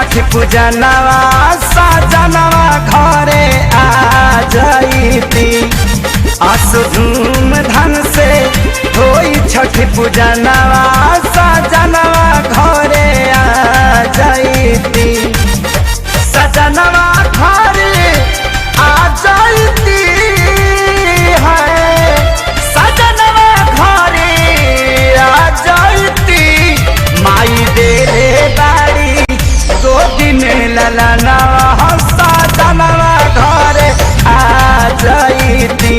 छठ पूजनवा सजनवा घरे आ जाइती। आसो धूम धन से होई छठ पूजनवा सजनवा घरे आ जाइती। सजनवा घरे आ जाइती है, सजनवा घरे आ जाइती। माई दे बाड़ी गोदी में ललनवा सजनवा घरे आ जाइती।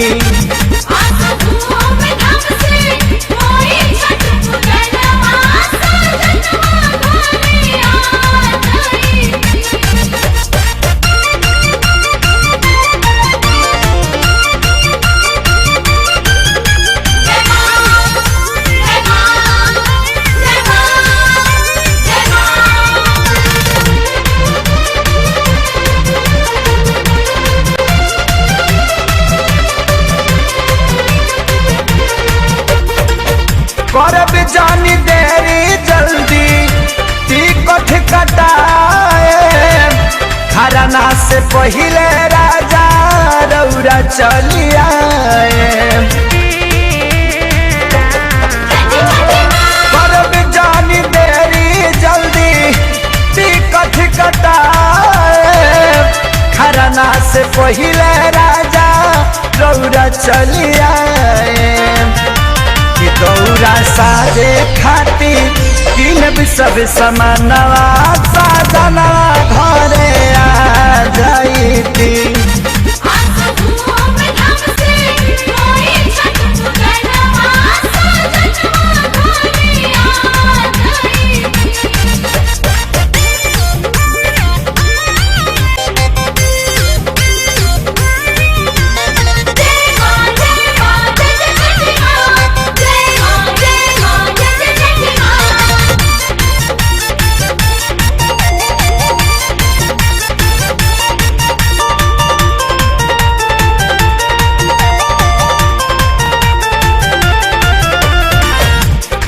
करब जानी देरी जल्दी टिकट कटाए, खरना से पहले राजा रौरा चली आए। करब जानी देरी जल्दी टिकट कटाए, खरना से पहले राजा रौरा चली आए। दौरा साजे खाती किन सब समानवा सजनवा घरे आ जाइती।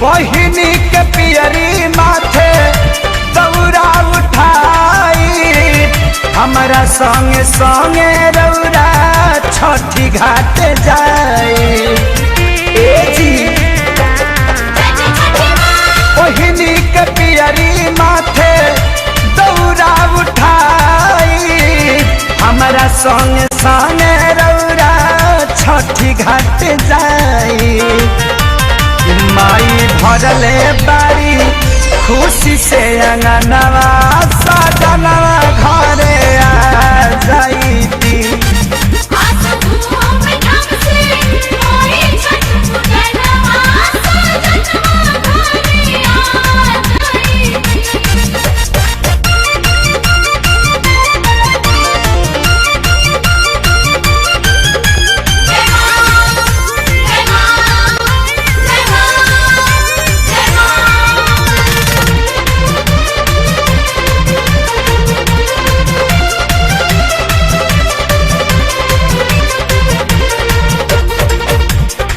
बहिनी के पियरी माथे दौरा उठाई, हमारा संगे संगे रौरा छठी घाट जाए। बहिनी के पियरी माथे दौरा उठाई, हमारा संगे संगे रौरा छठी घाट जाए। माई भरले बारी खुशी से अंगनवा सजनवा घरे आ जाइती।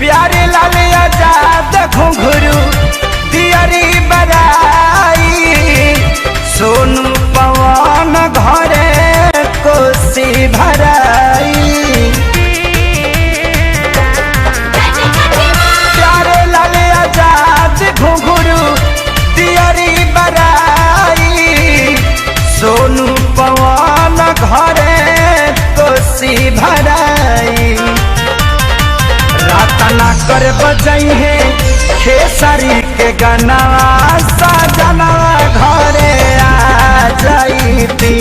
प्यारे लाल आजाद घुंघरू दियरी बराई, सोनू पवन घरे कोसी भराई। प्यारे लाल आजाद घुंघरू दियरी बराई, सोनू पवन घरे कोसी भराई। रातना कर बजई है खेसारी के गनवा सजनवा घरे आ जाइती।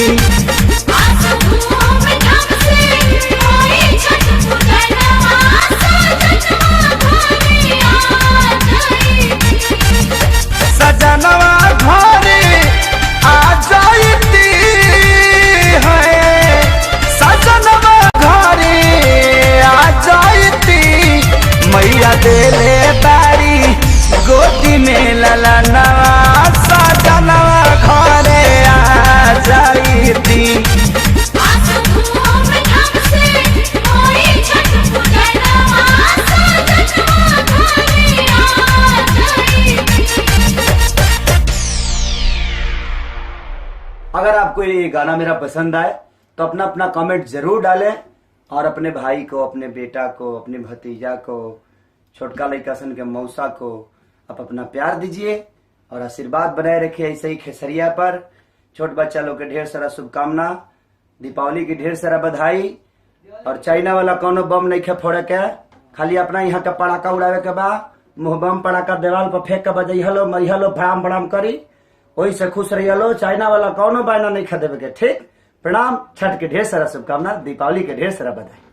सजनवा घरे आ जाइती है, सजनवा घरे आ जाइती। मैया देले बारी गोदी में ललनवा सजनवा घरे आ जाइती। आपको ये गाना मेरा पसंद आए तो अपना अपना कमेंट जरूर डालें और अपने भाई को, अपने बेटा को, अपने भतीजा को, छोटका लड़का सन के मौसा को आप अपना प्यार दीजिए और आशीर्वाद बनाए रखिए ऐसे ही खेसरिया पर। छोट बच्चा लोग के ढेर सारा शुभकामना, दीपावली की ढेर सारा बधाई। और चाइना वाला कोनो बम नहीं खे फोड़े के, खाली अपना यहाँ का पटाखा उड़ावे के बा। मुँह बम पटाखा देवाल पर फेंक के बजैहलो मरिहलो भड़ाम भड़ाम करी, वही से खुश रहिए। चाइना वाला कोनो बायना नहीं खा देवे के। ठीक, प्रणाम। छठ के ढेर सारा शुभकामना, दीपावली के ढेर सारा बधाई।